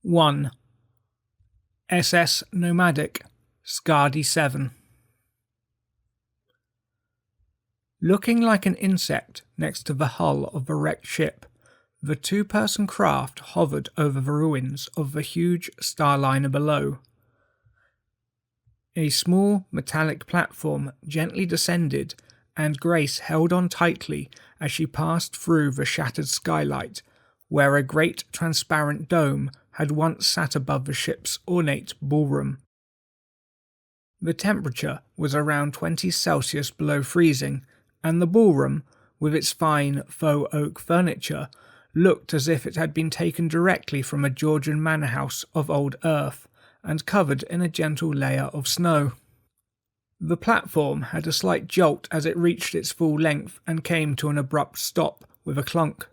1. SS Nomadic, Skadi 7. Looking like an insect next to the hull of a wrecked ship, the two-person craft hovered over the ruins of the huge starliner below. A small metallic platform gently descended, and Grace held on tightly as she passed through the shattered skylight, where a great transparent dome had once sat above the ship's ornate ballroom. The temperature was around 20 Celsius below freezing, and the ballroom, with its fine faux oak furniture, looked as if it had been taken directly from a Georgian manor house of old earth, and covered in a gentle layer of snow. The platform had a slight jolt as it reached its full length and came to an abrupt stop with a clunk.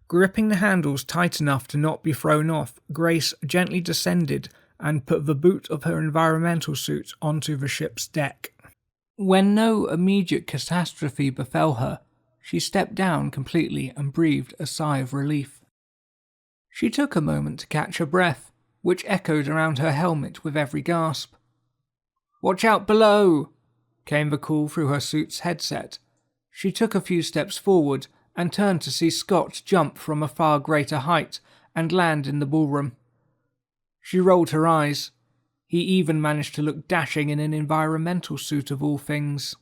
Gripping the handles tight enough to not be thrown off, Grace gently descended and put the boot of her environmental suit onto the ship's deck. When no immediate catastrophe befell her, she stepped down completely and breathed a sigh of relief. She took a moment to catch her breath, which echoed around her helmet with every gasp. "Watch out below!" came the call through her suit's headset. She took a few steps forward and turned to see Scott jump from a far greater height and land in the ballroom. She rolled her eyes. He even managed to look dashing in an environmental suit of all things.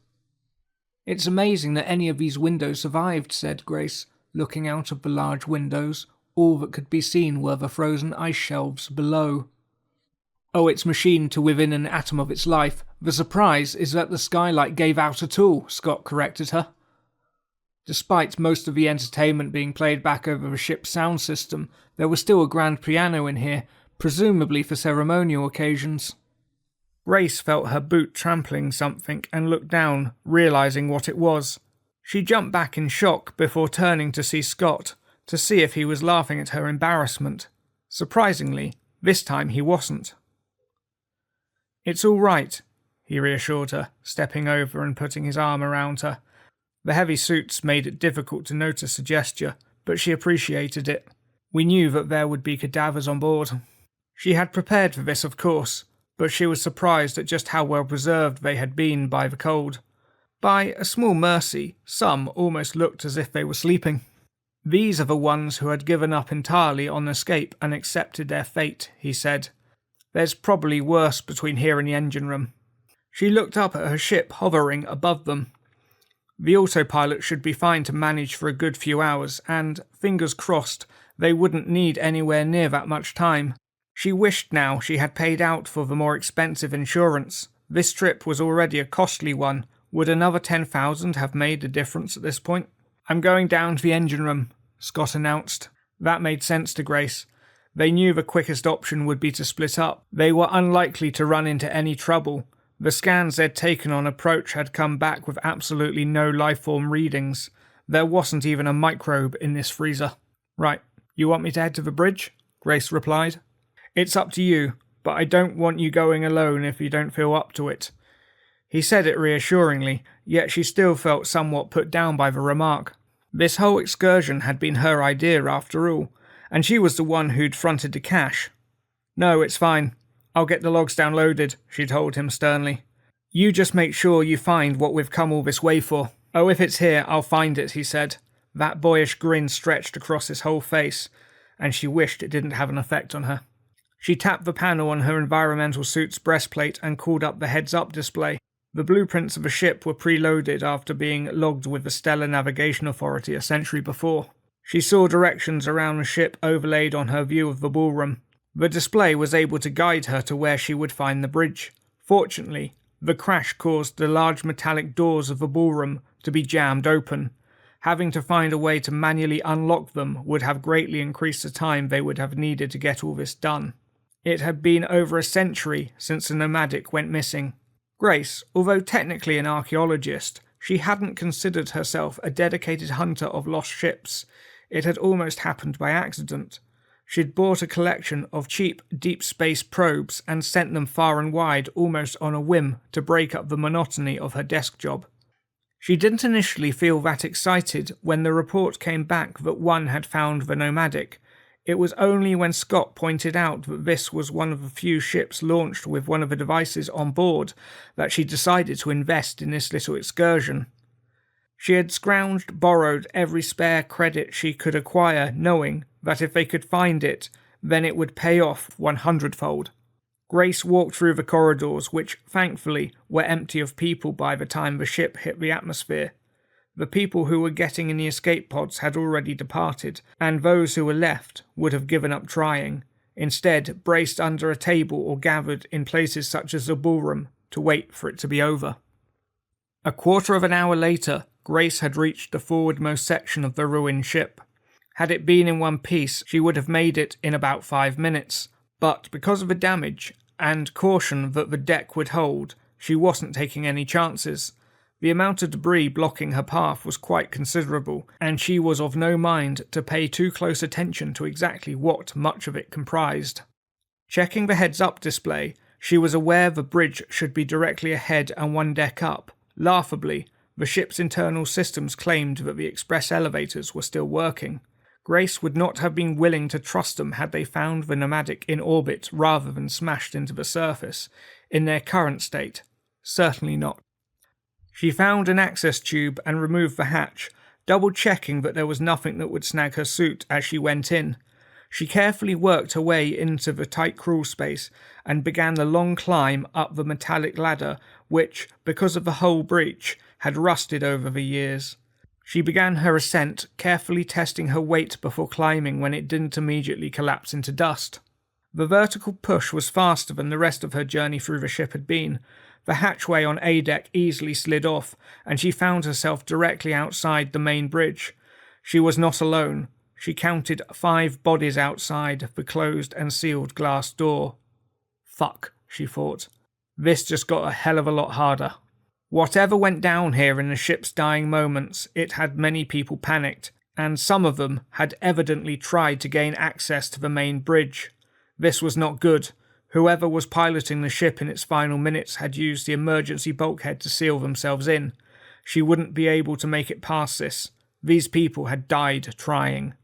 "It's amazing that any of these windows survived," said Grace, looking out of the large windows. All that could be seen were the frozen ice shelves below. "Oh, it's machined to within an atom of its life. The surprise is that the skylight gave out at all," Scott corrected her. Despite most of the entertainment being played back over the ship's sound system, there was still a grand piano in here, presumably for ceremonial occasions. Grace felt her boot trampling something and looked down, realizing what it was. She jumped back in shock before turning to see Scott, to see if he was laughing at her embarrassment. Surprisingly, this time he wasn't. "It's all right," he reassured her, stepping over and putting his arm around her. The heavy suits made it difficult to notice the gesture, but she appreciated it. "We knew that there would be cadavers on board." She had prepared for this, of course, but she was surprised at just how well preserved they had been by the cold. By a small mercy, some almost looked as if they were sleeping. "These are the ones who had given up entirely on escape and accepted their fate," he said. "There's probably worse between here and the engine room." She looked up at her ship hovering above them. The autopilot should be fine to manage for a good few hours, and, fingers crossed, they wouldn't need anywhere near that much time. She wished now she had paid out for the more expensive insurance. This trip was already a costly one. Would another 10,000 have made a difference at this point? "I'm going down to the engine room," Scott announced. That made sense to Grace. They knew the quickest option would be to split up. They were unlikely to run into any trouble. The scans they'd taken on approach had come back with absolutely no lifeform readings. There wasn't even a microbe in this freezer. "Right, you want me to head to the bridge?" Grace replied. "It's up to you, but I don't want you going alone if you don't feel up to it." He said it reassuringly, yet she still felt somewhat put down by the remark. This whole excursion had been her idea after all, and she was the one who'd fronted the cash. "No, it's fine. I'll get the logs downloaded," she told him sternly. "You just make sure you find what we've come all this way for." "Oh, if it's here, I'll find it," he said. That boyish grin stretched across his whole face, and she wished it didn't have an effect on her. She tapped the panel on her environmental suit's breastplate and called up the heads-up display. The blueprints of the ship were preloaded after being logged with the Stellar Navigation Authority a century before. She saw directions around the ship overlaid on her view of the ballroom. The display was able to guide her to where she would find the bridge. Fortunately, the crash caused the large metallic doors of the ballroom to be jammed open. Having to find a way to manually unlock them would have greatly increased the time they would have needed to get all this done. It had been over a century since the Nomadic went missing. Grace, although technically an archaeologist, she hadn't considered herself a dedicated hunter of lost ships. It had almost happened by accident. She'd bought a collection of cheap deep space probes and sent them far and wide almost on a whim to break up the monotony of her desk job. She didn't initially feel that excited when the report came back that one had found the Nomadic. It was only when Scott pointed out that this was one of the few ships launched with one of the devices on board that she decided to invest in this little excursion. She had scrounged, borrowed every spare credit she could acquire, knowing that if they could find it, then it would pay off 100-fold. Grace walked through the corridors, which, thankfully, were empty of people by the time the ship hit the atmosphere. The people who were getting in the escape pods had already departed, and those who were left would have given up trying, instead braced under a table or gathered in places such as the ballroom to wait for it to be over. A quarter of an hour later, Grace had reached the forwardmost section of the ruined ship. Had it been in one piece, she would have made it in about 5 minutes, but because of the damage and caution that the deck would hold, she wasn't taking any chances. The amount of debris blocking her path was quite considerable, and she was of no mind to pay too close attention to exactly what much of it comprised. Checking the heads-up display, she was aware the bridge should be directly ahead and one deck up. Laughably, the ship's internal systems claimed that the express elevators were still working. Grace would not have been willing to trust them had they found the Nomadic in orbit rather than smashed into the surface. In their current state, certainly not. She found an access tube and removed the hatch, double-checking that there was nothing that would snag her suit as she went in. She carefully worked her way into the tight crawl space and began the long climb up the metallic ladder which, because of the hull breach, had rusted over the years. She began her ascent, carefully testing her weight before climbing when it didn't immediately collapse into dust. The vertical push was faster than the rest of her journey through the ship had been. The hatchway on A deck easily slid off, and she found herself directly outside the main bridge. She was not alone. She counted 5 bodies outside the closed and sealed glass door. Fuck, she thought. This just got a hell of a lot harder. Whatever went down here in the ship's dying moments, it had many people panicked, and some of them had evidently tried to gain access to the main bridge. This was not good. Whoever was piloting the ship in its final minutes had used the emergency bulkhead to seal themselves in. She wouldn't be able to make it past this. These people had died trying.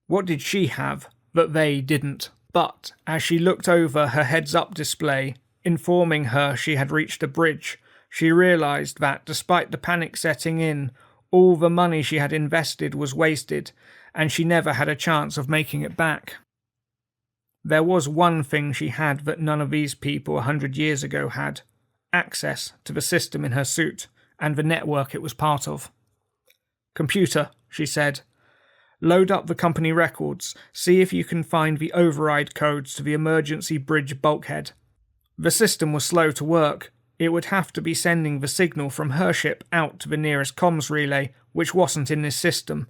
What did she have that they didn't? But as she looked over her heads-up display, informing her she had reached a bridge, she realised that, despite the panic setting in, all the money she had invested was wasted, and she never had a chance of making it back. There was one thing she had that none of these people 100 years ago had: access to the system in her suit and the network it was part of. "Computer," she said, "load up the company records, see if you can find the override codes to the emergency bridge bulkhead." The system was slow to work. It would have to be sending the signal from her ship out to the nearest comms relay, which wasn't in this system.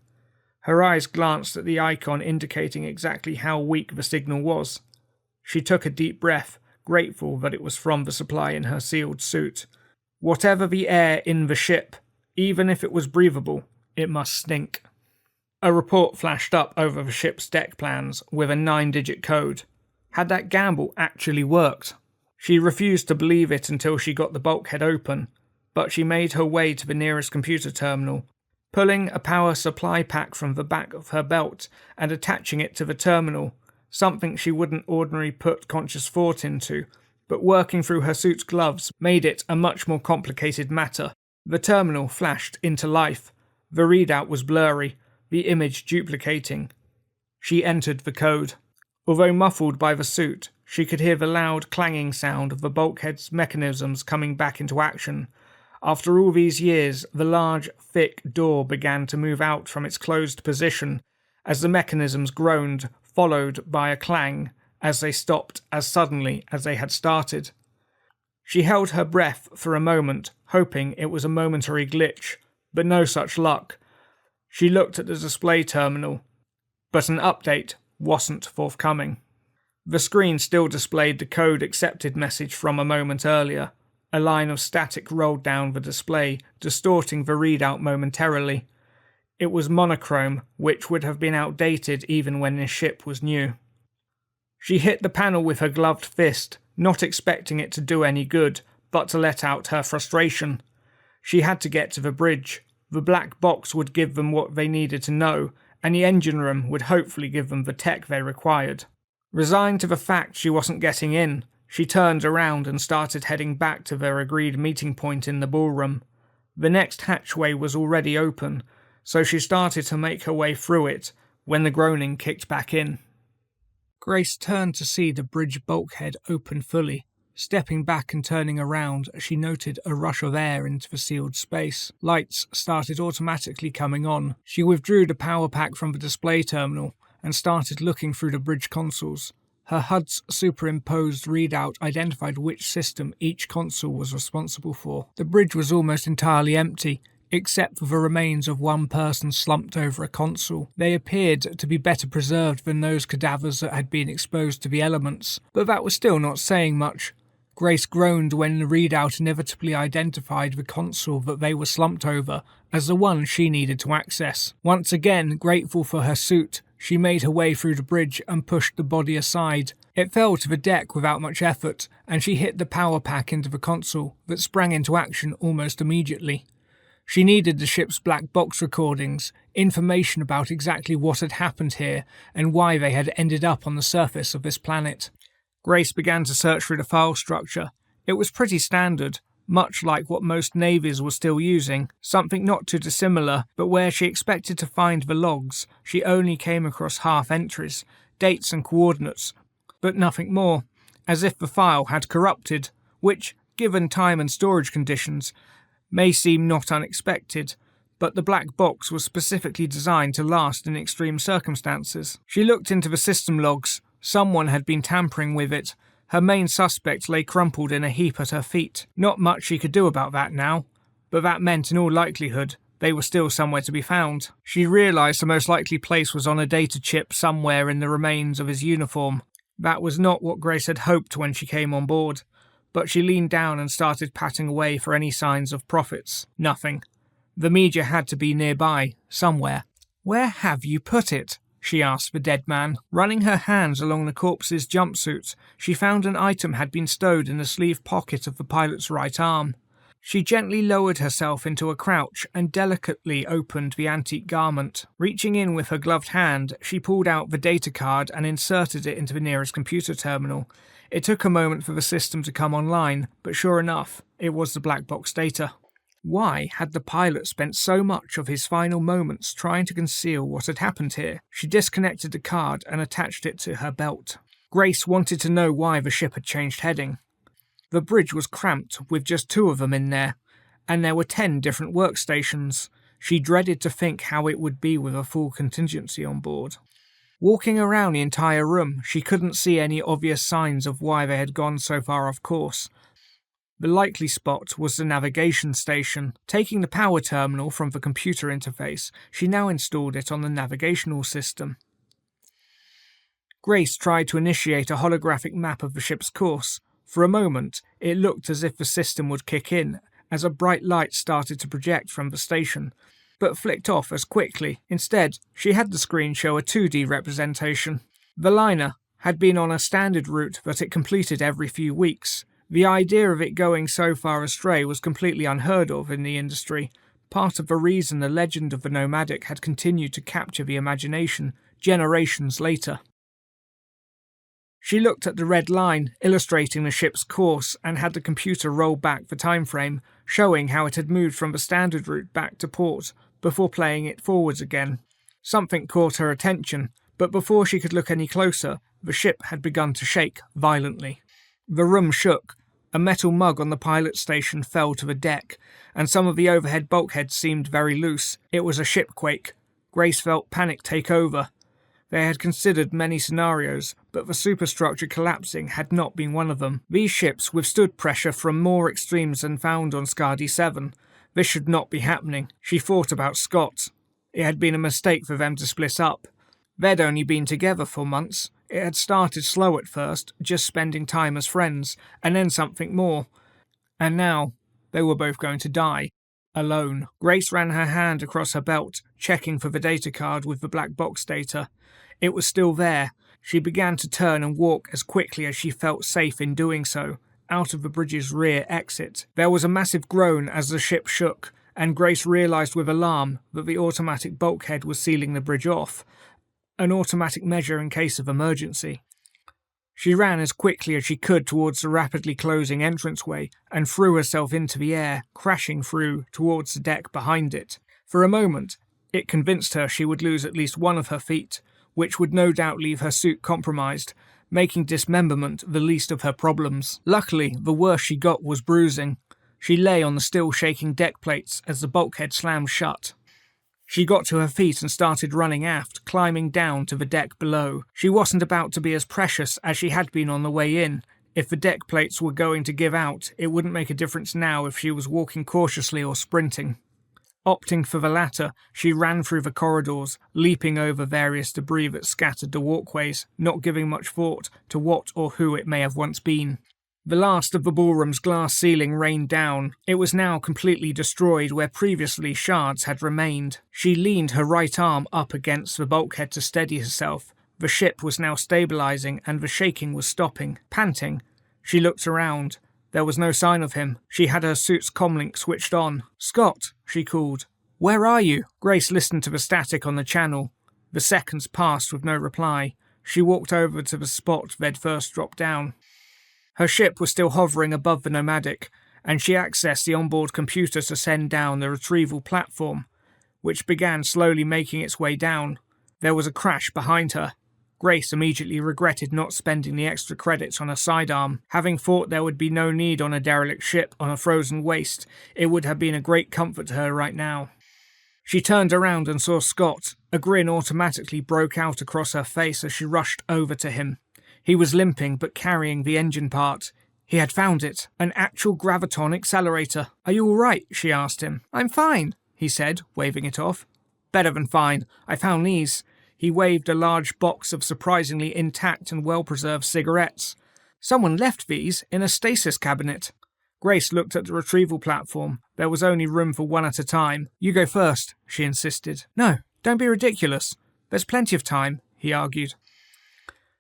Her eyes glanced at the icon indicating exactly how weak the signal was. She took a deep breath, grateful that it was from the supply in her sealed suit. Whatever the air in the ship, even if it was breathable, it must stink. A report flashed up over the ship's deck plans with a 9-digit code. Had that gamble actually worked? She refused to believe it until she got the bulkhead open, but she made her way to the nearest computer terminal, pulling a power supply pack from the back of her belt and attaching it to the terminal, something she wouldn't ordinarily put conscious thought into, but working through her suit's gloves made it a much more complicated matter. The terminal flashed into life. The readout was blurry, the image duplicating. She entered the code. Although muffled by the suit, she could hear the loud clanging sound of the bulkhead's mechanisms coming back into action. After all these years, the large, thick door began to move out from its closed position as the mechanisms groaned, followed by a clang as they stopped as suddenly as they had started. She held her breath for a moment, hoping it was a momentary glitch, but no such luck. She looked at the display terminal, but an update wasn't forthcoming. The screen still displayed the code accepted message from a moment earlier. A line of static rolled down the display, distorting the readout momentarily. It was monochrome, which would have been outdated even when this ship was new. She hit the panel with her gloved fist, not expecting it to do any good, but to let out her frustration. She had to get to the bridge. The black box would give them what they needed to know, and the engine room would hopefully give them the tech they required. Resigned to the fact she wasn't getting in, she turned around and started heading back to their agreed meeting point in the ballroom. The next hatchway was already open, so she started to make her way through it when the groaning kicked back in. Grace turned to see the bridge bulkhead open fully, stepping back and turning around as she noted a rush of air into the sealed space. Lights started automatically coming on. She withdrew the power pack from the display terminal and started looking through the bridge consoles. Her HUD's superimposed readout identified which system each console was responsible for. The bridge was almost entirely empty, except for the remains of one person slumped over a console. They appeared to be better preserved than those cadavers that had been exposed to the elements, but that was still not saying much. Grace groaned when the readout inevitably identified the console that they were slumped over as the one she needed to access. Once again, grateful for her suit, she made her way through the bridge and pushed the body aside. It fell to the deck without much effort, and she hit the power pack into the console that sprang into action almost immediately. She needed the ship's black box recordings, information about exactly what had happened here and why they had ended up on the surface of this planet. Grace began to search through the file structure. It was pretty standard, much like what most navies were still using, something not too dissimilar, but where she expected to find the logs, she only came across half entries, dates and coordinates, but nothing more, as if the file had corrupted, which, given time and storage conditions, may seem not unexpected, but the black box was specifically designed to last in extreme circumstances. She looked into the system logs. Someone had been tampering with it. Her main suspect lay crumpled in a heap at her feet. Not much she could do about that now, but that meant in all likelihood they were still somewhere to be found. She realised the most likely place was on a data chip somewhere in the remains of his uniform. That was not what Grace had hoped when she came on board, but she leaned down and started patting away for any signs of profits. Nothing. The media had to be nearby, somewhere. "Where have you put it?" she asked the dead man. Running her hands along the corpse's jumpsuit, she found an item had been stowed in the sleeve pocket of the pilot's right arm. She gently lowered herself into a crouch and delicately opened the antique garment. Reaching in with her gloved hand, she pulled out the data card and inserted it into the nearest computer terminal. It took a moment for the system to come online, but sure enough, it was the black box data. Why had the pilot spent so much of his final moments trying to conceal what had happened here? She disconnected the card and attached it to her belt. Grace wanted to know why the ship had changed heading. The bridge was cramped with just 2 of them in there, and there were 10 different workstations. She dreaded to think how it would be with a full contingency on board. Walking around the entire room, she couldn't see any obvious signs of why they had gone so far off course. The likely spot was the navigation station. Taking the power terminal from the computer interface, she now installed it on the navigational system. Grace tried to initiate a holographic map of the ship's course. For a moment, it looked as if the system would kick in as a bright light started to project from the station, but flicked off as quickly. Instead, she had the screen show a 2D representation. The liner had been on a standard route that it completed every few weeks. The idea of it going so far astray was completely unheard of in the industry, part of the reason the legend of the Nomadic had continued to capture the imagination generations later. She looked at the red line illustrating the ship's course and had the computer roll back the time frame, showing how it had moved from the standard route back to port before playing it forwards again. Something caught her attention, but before she could look any closer, the ship had begun to shake violently. The room shook. A metal mug on the pilot station fell to the deck, and some of the overhead bulkheads seemed very loose. It was a shipquake. Grace felt panic take over. They had considered many scenarios, but the superstructure collapsing had not been one of them. These ships withstood pressure from more extremes than found on Skadi 7. This should not be happening. She thought about Scott. It had been a mistake for them to split up. They'd only been together for months. It had started slow at first, just spending time as friends, and then something more. And now, they were both going to die. Alone. Grace ran her hand across her belt, checking for the data card with the black box data. It was still there. She began to turn and walk as quickly as she felt safe in doing so, out of the bridge's rear exit. There was a massive groan as the ship shook, and Grace realised with alarm that the automatic bulkhead was sealing the bridge off, an automatic measure in case of emergency. She ran as quickly as she could towards the rapidly closing entranceway and threw herself into the air, crashing through towards the deck behind it. For a moment, it convinced her she would lose at least one of her feet, which would no doubt leave her suit compromised, making dismemberment the least of her problems. Luckily, the worst she got was bruising. She lay on the still shaking deck plates as the bulkhead slammed shut. She got to her feet and started running aft, climbing down to the deck below. She wasn't about to be as precious as she had been on the way in. If the deck plates were going to give out, it wouldn't make a difference now if she was walking cautiously or sprinting. Opting for the latter, she ran through the corridors, leaping over various debris that scattered the walkways, not giving much thought to what or who it may have once been. The last of the ballroom's glass ceiling rained down. It was now completely destroyed where previously shards had remained. She leaned her right arm up against the bulkhead to steady herself. The ship was now stabilizing and the shaking was stopping. Panting, she looked around. There was no sign of him. She had her suit's comlink switched on. "Scott," she called. "Where are you?" Grace listened to the static on the channel. The seconds passed with no reply. She walked over to the spot they'd first dropped down. Her ship was still hovering above the Nomadic, and she accessed the onboard computer to send down the retrieval platform, which began slowly making its way down. There was a crash behind her. Grace immediately regretted not spending the extra credits on a sidearm. Having thought there would be no need on a derelict ship on a frozen waste, it would have been a great comfort to her right now. She turned around and saw Scott. A grin automatically broke out across her face as she rushed over to him. He was limping but carrying the engine part. He had found it, an actual graviton accelerator. "Are you all right?" she asked him. "I'm fine," he said, waving it off. "Better than fine. I found these." He waved a large box of surprisingly intact and well-preserved cigarettes. "Someone left these in a stasis cabinet." Grace looked at the retrieval platform. There was only room for one at a time. "You go first," she insisted. "No, don't be ridiculous. There's plenty of time," he argued.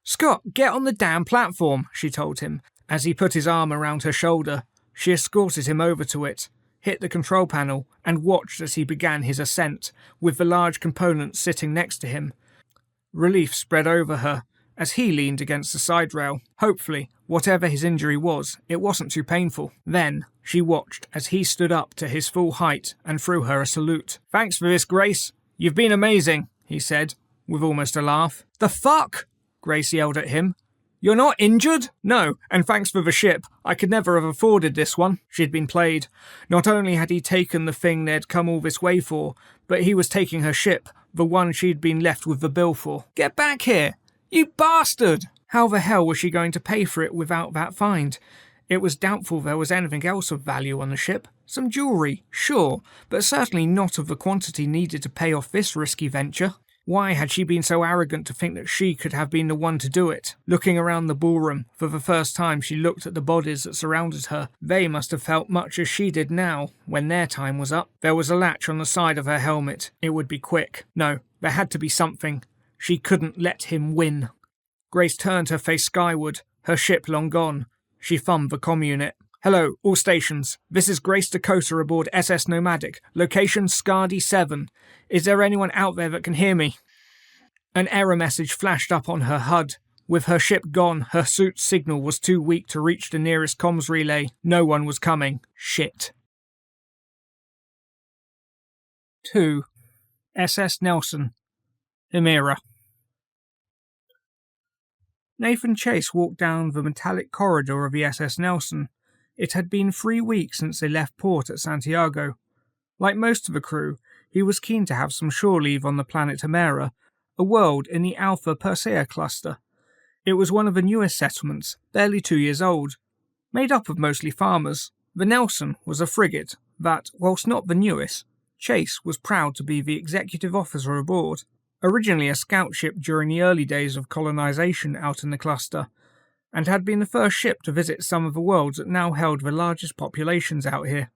"Scott, get on the damn platform," she told him. As he put his arm around her shoulder, she escorted him over to it, hit the control panel, and watched as he began his ascent, with the large components sitting next to him. Relief spread over her as he leaned against the side rail. Hopefully, whatever his injury was, it wasn't too painful. Then, she watched as he stood up to his full height and threw her a salute. "Thanks for this, Grace. You've been amazing," he said, with almost a laugh. "The fuck?" Grace yelled at him. "You're not injured?" "No, and thanks for the ship. I could never have afforded this one." She'd been played. Not only had he taken the thing they'd come all this way for, but he was taking her ship, the one she'd been left with the bill for. "Get back here! You bastard!" How the hell was she going to pay for it without that find? It was doubtful there was anything else of value on the ship. Some jewellery, sure, but certainly not of the quantity needed to pay off this risky venture. Why had she been so arrogant to think that she could have been the one to do it? Looking around the ballroom, for the first time she looked at the bodies that surrounded her. They must have felt much as she did now, when their time was up. There was a latch on the side of her helmet. It would be quick. No, there had to be something. She couldn't let him win. Grace turned her face skyward, her ship long gone. She thumbed the comm unit. "Hello, all stations. This is Grace Dakota aboard SS Nomadic. Location Scardy 7. Is there anyone out there that can hear me?" An error message flashed up on her HUD. With her ship gone, her suit's signal was too weak to reach the nearest comms relay. No one was coming. Shit. 2. SS Nelson. Emira. Nathan Chase walked down the metallic corridor of the SS Nelson. It had been 3 weeks since they left port at Santiago. Like most of the crew, he was keen to have some shore leave on the planet Emira, a world in the Alpha Persei Cluster. It was one of the newest settlements, barely 2 years old, made up of mostly farmers. The Nelson was a frigate that, whilst not the newest, Chase was proud to be the executive officer aboard. Originally a scout ship during the early days of colonization out in the cluster, and had been the first ship to visit some of the worlds that now held the largest populations out here.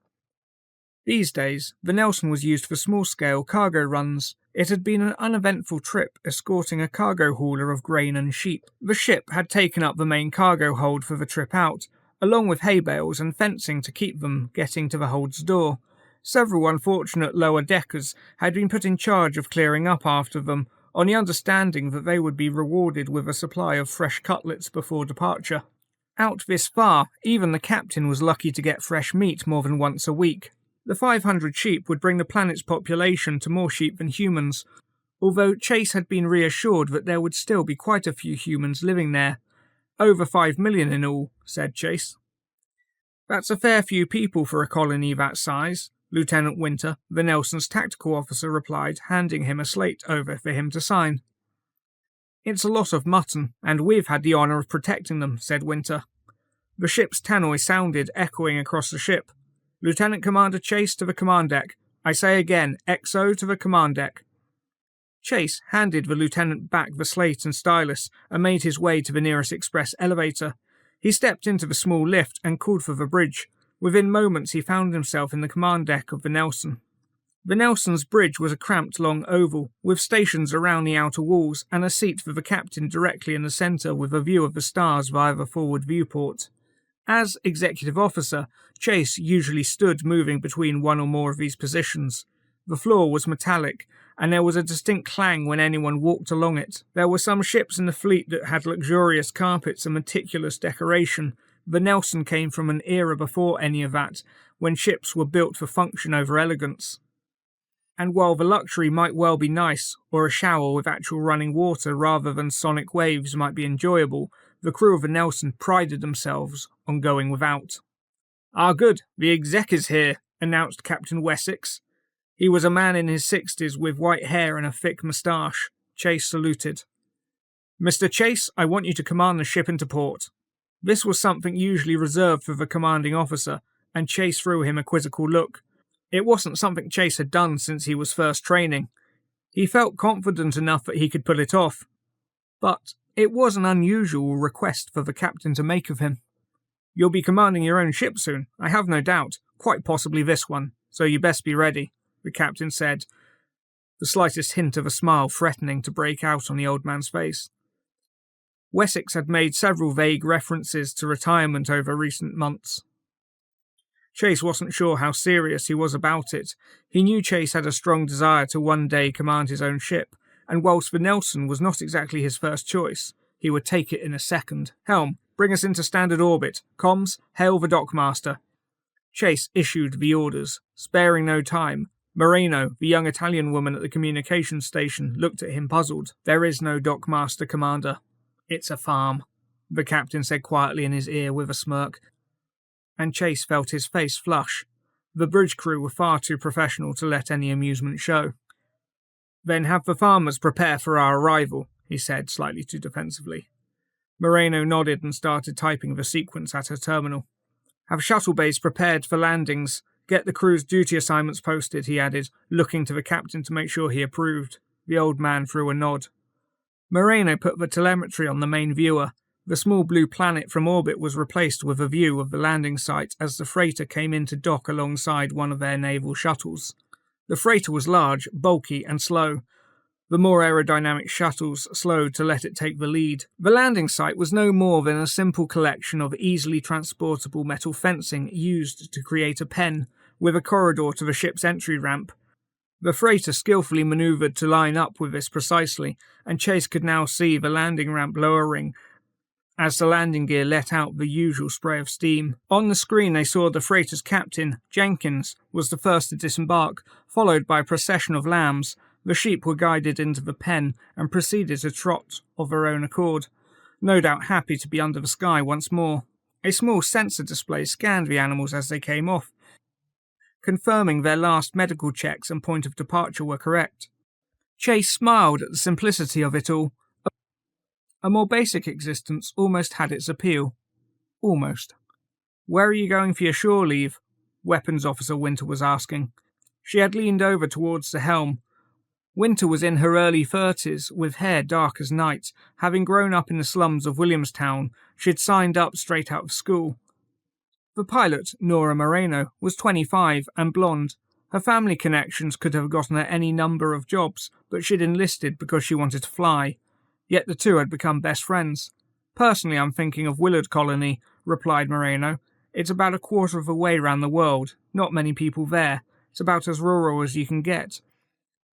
These days, the Nelson was used for small-scale cargo runs. It had been an uneventful trip escorting a cargo hauler of grain and sheep. The ship had taken up the main cargo hold for the trip out, along with hay bales and fencing to keep them getting to the hold's door. Several unfortunate lower deckers had been put in charge of clearing up after them, on the understanding that they would be rewarded with a supply of fresh cutlets before departure. Out this far, even the captain was lucky to get fresh meat more than once a week. The 500 sheep would bring the planet's population to more sheep than humans, although Chase had been reassured that there would still be quite a few humans living there. Over 5 million in all, said Chase. That's a fair few people for a colony that size, Lieutenant Winter, the Nelson's tactical officer, replied, handing him a slate over for him to sign. It's a lot of mutton, and we've had the honour of protecting them, said Winter. The ship's tannoy sounded, echoing across the ship. Lieutenant Commander Chase to the command deck. I say again, XO to the command deck. Chase handed the lieutenant back the slate and stylus and made his way to the nearest express elevator. He stepped into the small lift and called for the bridge. Within moments he found himself in the command deck of the Nelson. The Nelson's bridge was a cramped long oval, with stations around the outer walls and a seat for the captain directly in the centre with a view of the stars via the forward viewport. As executive officer, Chase usually stood moving between one or more of these positions. The floor was metallic, and there was a distinct clang when anyone walked along it. There were some ships in the fleet that had luxurious carpets and meticulous decoration. The Nelson came from an era before any of that, when ships were built for function over elegance. And while the luxury might well be nice, or a shower with actual running water rather than sonic waves might be enjoyable, the crew of the Nelson prided themselves on going without. "Ah, good, the exec is here," announced Captain Wessex. He was a man in his 60s with white hair and a thick moustache. Chase saluted. "Mr. Chase, I want you to command the ship into port." This was something usually reserved for the commanding officer, and Chase threw him a quizzical look. It wasn't something Chase had done since he was first training. He felt confident enough that he could pull it off. But it was an unusual request for the captain to make of him. "You'll be commanding your own ship soon, I have no doubt, quite possibly this one, so you best be ready," the captain said, the slightest hint of a smile threatening to break out on the old man's face. Wessex had made several vague references to retirement over recent months. Chase wasn't sure how serious he was about it. He knew Chase had a strong desire to one day command his own ship, and whilst the Nelson was not exactly his first choice, he would take it in a second. "Helm, bring us into standard orbit. Comms, hail the dockmaster." Chase issued the orders, sparing no time. Moreno, the young Italian woman at the communications station, looked at him puzzled. "There is no dockmaster, Commander. It's a farm," the captain said quietly in his ear with a smirk, and Chase felt his face flush. The bridge crew were far too professional to let any amusement show. "Then have the farmers prepare for our arrival," he said, slightly too defensively. Moreno nodded and started typing the sequence at her terminal. "Have shuttle bays prepared for landings. Get the crew's duty assignments posted," he added, looking to the captain to make sure he approved. The old man threw a nod. Moreno put the telemetry on the main viewer. The small blue planet from orbit was replaced with a view of the landing site as the freighter came in to dock alongside one of their naval shuttles. The freighter was large, bulky, and slow. The more aerodynamic shuttles slowed to let it take the lead. The landing site was no more than a simple collection of easily transportable metal fencing used to create a pen, with a corridor to the ship's entry ramp. The freighter skillfully manoeuvred to line up with this precisely, and Chase could now see the landing ramp lowering as the landing gear let out the usual spray of steam. On the screen they saw the freighter's captain, Jenkins, was the first to disembark, followed by a procession of lambs. The sheep were guided into the pen and proceeded to trot of their own accord, no doubt happy to be under the sky once more. A small sensor display scanned the animals as they came off, confirming their last medical checks and point of departure were correct. Chase smiled at the simplicity of it all. A more basic existence almost had its appeal. Almost. "Where are you going for your shore leave?" Weapons Officer Winter was asking. She had leaned over towards the helm. Winter was in her early 30s, with hair dark as night. Having grown up in the slums of Williamstown, she had signed up straight out of school. The pilot, Nora Moreno, was 25 and blonde. Her family connections could have gotten her any number of jobs, but she'd enlisted because she wanted to fly. Yet the two had become best friends. "Personally, I'm thinking of Willard Colony," replied Moreno. "It's about a quarter of the way round the world. Not many people there. It's about as rural as you can get.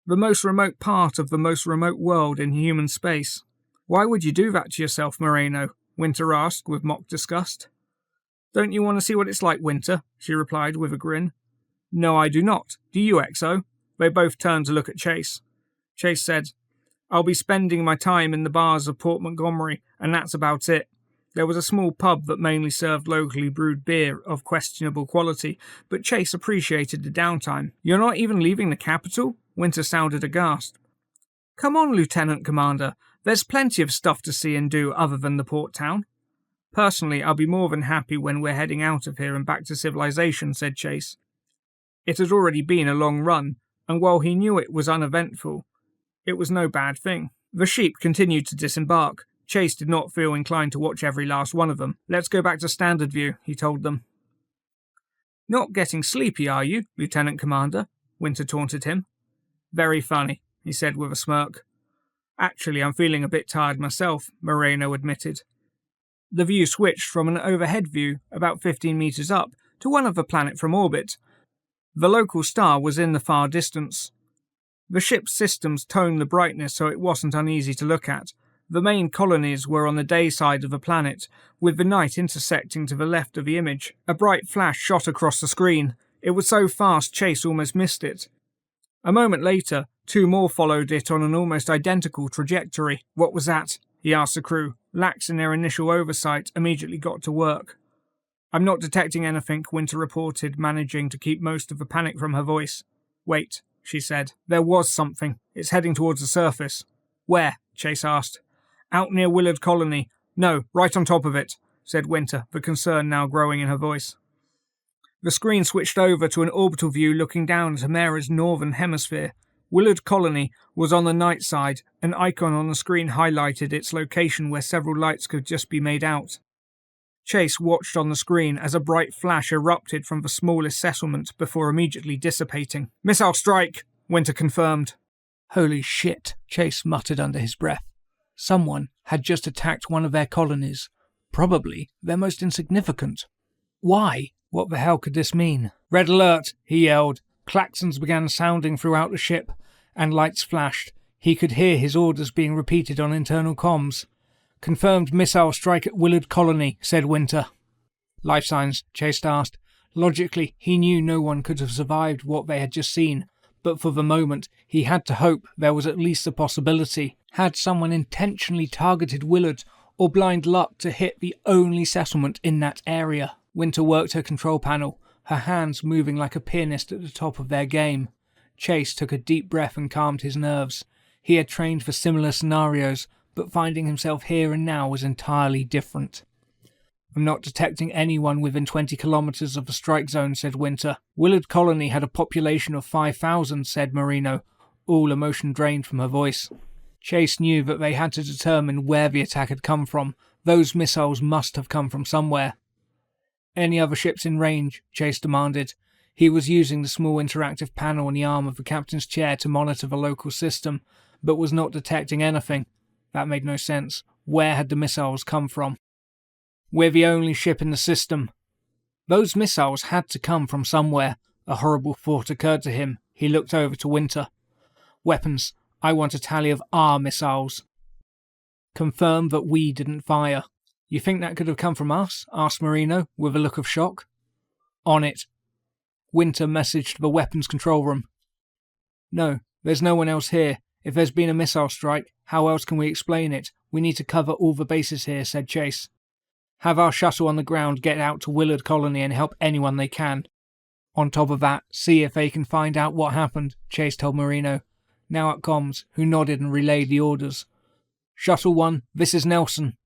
The most remote part of the most remote world in human space. Why would you do that to yourself, Moreno? Winter asked with mock disgust. Don't you want to see what it's like, Winter? She replied with a grin. No, I do not. Do you, XO? They both turned to look at Chase. Chase said, I'll be spending my time in the bars of Port Montgomery, and that's about it. There was a small pub that mainly served locally brewed beer of questionable quality, but Chase appreciated the downtime. You're not even leaving the capital? Winter sounded aghast. Come on, Lieutenant Commander. There's plenty of stuff to see and do other than the port town. Personally, I'll be more than happy when we're heading out of here and back to civilization, said Chase. It had already been a long run, and while he knew it was uneventful, it was no bad thing. The sheep continued to disembark. Chase did not feel inclined to watch every last one of them. Let's go back to standard view, he told them. Not getting sleepy, are you, Lieutenant Commander? Winter taunted him. Very funny, he said with a smirk. Actually, I'm feeling a bit tired myself, Moreno admitted. The view switched from an overhead view, about 15 meters up, to one of the planet from orbit. The local star was in the far distance. The ship's systems toned the brightness so it wasn't uneasy to look at. The main colonies were on the day side of the planet, with the night intersecting to the left of the image. A bright flash shot across the screen. It was so fast Chase almost missed it. A moment later, two more followed it on an almost identical trajectory. What was that? He asked the crew. Lax in their initial oversight, immediately got to work. I'm not detecting anything, Winter reported, managing to keep most of the panic from her voice. Wait, she said. There was something. It's heading towards the surface. Where? Chase asked. Out near Willard Colony. No, right on top of it, said Winter, the concern now growing in her voice. The screen switched over to an orbital view looking down at Amera's northern hemisphere. Willard Colony was on the night side. An icon on the screen highlighted its location where several lights could just be made out. Chase watched on the screen as a bright flash erupted from the smallest settlement before immediately dissipating. Missile strike, Winter confirmed. Holy shit, Chase muttered under his breath. Someone had just attacked one of their colonies, probably their most insignificant. Why? What the hell could this mean? Red alert, he yelled. Klaxons began sounding throughout the ship, and lights flashed. He could hear his orders being repeated on internal comms. Confirmed missile strike at Willard Colony, said Winter. Life signs, Chase asked. Logically, he knew no one could have survived what they had just seen, but for the moment, he had to hope there was at least a possibility. Had someone intentionally targeted Willard, or blind luck to hit the only settlement in that area? Winter worked her control panel, her hands moving like a pianist at the top of their game. Chase took a deep breath and calmed his nerves. He had trained for similar scenarios, but finding himself here and now was entirely different. I'm not detecting anyone within 20 kilometers of the strike zone, said Winter. Willard Colony had a population of 5,000, said Moreno, all emotion drained from her voice. Chase knew that they had to determine where the attack had come from. Those missiles must have come from somewhere. Any other ships in range? Chase demanded. He was using the small interactive panel on the arm of the captain's chair to monitor the local system, but was not detecting anything. That made no sense. Where had the missiles come from? We're the only ship in the system. Those missiles had to come from somewhere. A horrible thought occurred to him. He looked over to Winter. Weapons. I want a tally of our missiles. Confirm that we didn't fire. You think that could have come from us? Asked Moreno, with a look of shock. On it. Winter messaged the weapons control room. No, there's no one else here. If there's been a missile strike, how else can we explain it? We need to cover all the bases here, said Chase. Have our shuttle on the ground get out to Willard Colony and help anyone they can. On top of that, see if they can find out what happened, Chase told Moreno, now at comms, who nodded and relayed the orders. Shuttle 1, this is Nelson.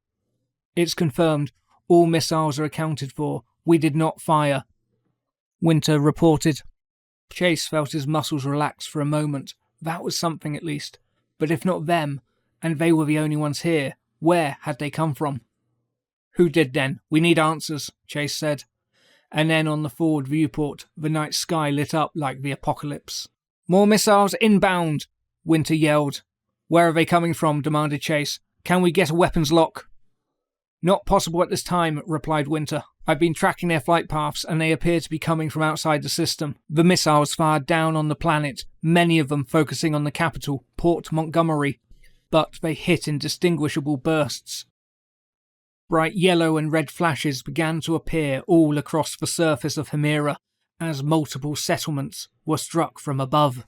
It's confirmed. All missiles are accounted for. We did not fire. Winter reported. Chase felt his muscles relax for a moment. That was something at least. But if not them, and they were the only ones here, where had they come from? Who did then? We need answers, Chase said. And then on the forward viewport, the night sky lit up like the apocalypse. More missiles inbound, Winter yelled. Where are they coming from? Demanded Chase. Can we get a weapons lock? Not possible at this time, replied Winter. I've been tracking their flight paths and they appear to be coming from outside the system. The missiles fired down on the planet, many of them focusing on the capital, Port Montgomery, but they hit in distinguishable bursts. Bright yellow and red flashes began to appear all across the surface of Hemera as multiple settlements were struck from above.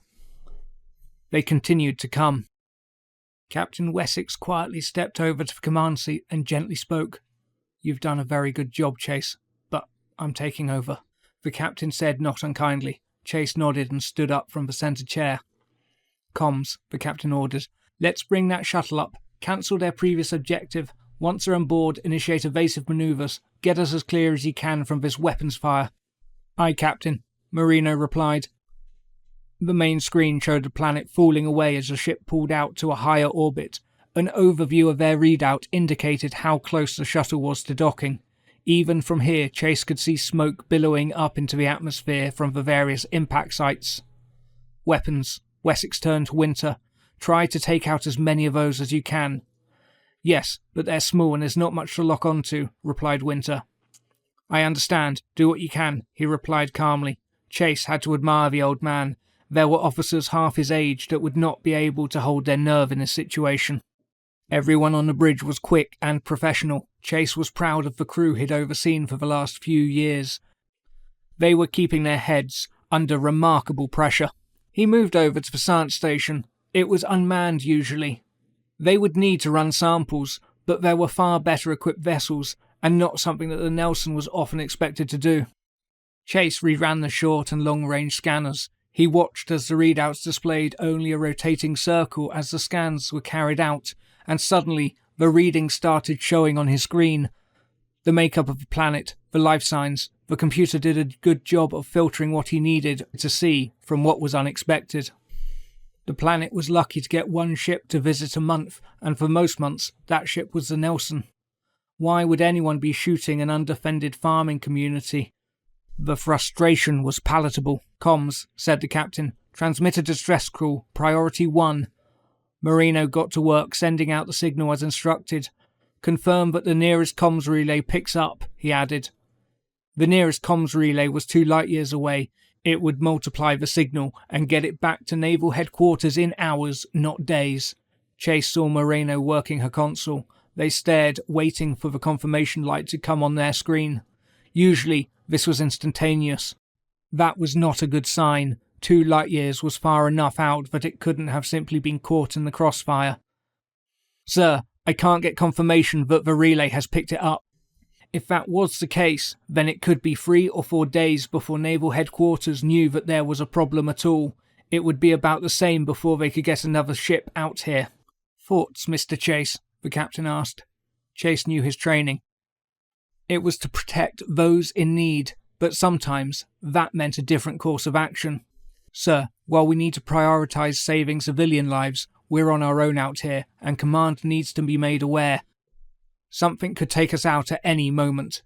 They continued to come. Captain Wessex quietly stepped over to the command seat and gently spoke. You've done a very good job, Chase, but I'm taking over. The captain said not unkindly. Chase nodded and stood up from the centre chair. Comms, the captain ordered. Let's bring that shuttle up. Cancel their previous objective. Once they're on board, initiate evasive manoeuvres. Get us as clear as you can from this weapons fire. Aye, Captain, Marino replied. The main screen showed the planet falling away as the ship pulled out to a higher orbit. An overview of their readout indicated how close the shuttle was to docking. Even from here, Chase could see smoke billowing up into the atmosphere from the various impact sites. Weapons. Wessex turned to Winter. Try to take out as many of those as you can. Yes, but they're small and there's not much to lock onto, replied Winter. I understand. Do what you can, he replied calmly. Chase had to admire the old man. There were officers half his age that would not be able to hold their nerve in this situation. Everyone on the bridge was quick and professional. Chase was proud of the crew he'd overseen for the last few years. They were keeping their heads under remarkable pressure. He moved over to the science station. It was unmanned usually. They would need to run samples, but there were far better equipped vessels, and not something that the Nelson was often expected to do. Chase reran the short and long-range scanners. He watched as the readouts displayed only a rotating circle as the scans were carried out, and suddenly the readings started showing on his screen. The makeup of the planet, the life signs. The computer did a good job of filtering what he needed to see from what was unexpected. The planet was lucky to get one ship to visit a month, and for most months that ship was the Nelson. Why would anyone be shooting an undefended farming community? The frustration was palatable. Comms, said the captain. Transmit a distress call. Priority 1. Marino got to work sending out the signal as instructed. Confirm that the nearest comms relay picks up, he added. The nearest comms relay was 2 light-years away. It would multiply the signal and get it back to naval headquarters in hours, not days. Chase saw Marino working her console. They stared, waiting for the confirmation light to come on their screen. Usually, this was instantaneous. That was not a good sign. 2 light-years was far enough out that it couldn't have simply been caught in the crossfire. Sir, I can't get confirmation that the relay has picked it up. If that was the case, then it could be 3 or 4 days before naval headquarters knew that there was a problem at all. It would be about the same before they could get another ship out here. Thoughts, Mr. Chase? The captain asked. Chase knew his training. It was to protect those in need, but sometimes that meant a different course of action. Sir, while we need to prioritise saving civilian lives, we're on our own out here, and command needs to be made aware. Something could take us out at any moment.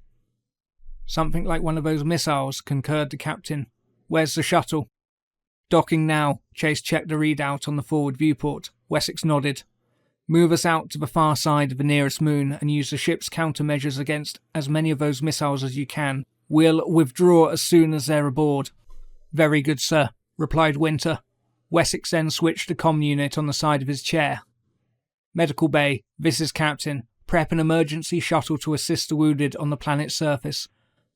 Something like one of those missiles, concurred the captain. Where's the shuttle? Docking now. Chase checked the readout on the forward viewport. Wessex nodded. Move us out to the far side of the nearest moon and use the ship's countermeasures against as many of those missiles as you can. We'll withdraw as soon as they're aboard. Very good, sir, replied Winter. Wessex then switched the comm unit on the side of his chair. Medical bay, this is Captain. Prep an emergency shuttle to assist the wounded on the planet's surface.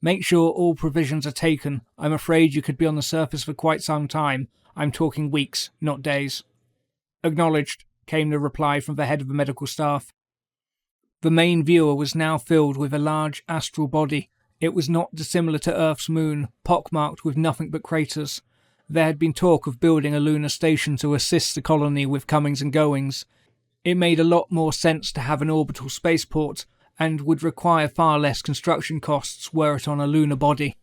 Make sure all provisions are taken. I'm afraid you could be on the surface for quite some time. I'm talking weeks, not days. Acknowledged, came the reply from the head of the medical staff. The main viewer was now filled with a large astral body. It was not dissimilar to Earth's moon, pockmarked with nothing but craters. There had been talk of building a lunar station to assist the colony with comings and goings. It made a lot more sense to have an orbital spaceport, and would require far less construction costs were it on a lunar body.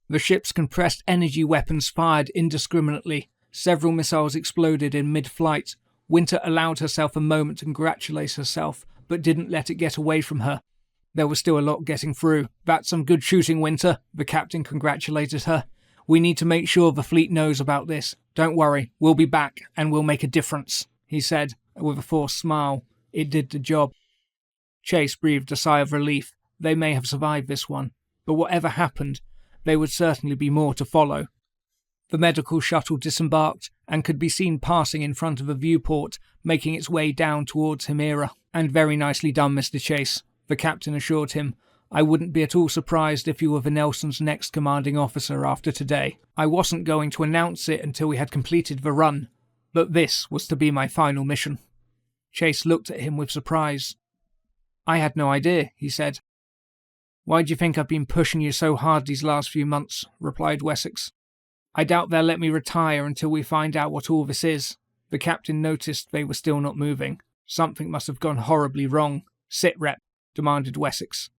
The ship's compressed energy weapons fired indiscriminately. Several missiles exploded in mid-flight. Winter allowed herself a moment to congratulate herself, but didn't let it get away from her. There was still a lot getting through. That's some good shooting, Winter, the captain congratulated her. We need to make sure the fleet knows about this. Don't worry, we'll be back, and we'll make a difference, he said, with a forced smile. It did the job. Chase breathed a sigh of relief. They may have survived this one, but whatever happened, there would certainly be more to follow. The medical shuttle disembarked and could be seen passing in front of a viewport, making its way down towards Hemera. "And very nicely done, Mr. Chase," the captain assured him. "I wouldn't be at all surprised if you were the Nelson's next commanding officer after today. I wasn't going to announce it until we had completed the run, but this was to be my final mission." Chase looked at him with surprise. "I had no idea," he said. "Why do you think I've been pushing you so hard these last few months?" replied Wessex. "I doubt they'll let me retire until we find out what all this is." The captain noticed they were still not moving. Something must have gone horribly wrong. "Sit rep," demanded Wessex.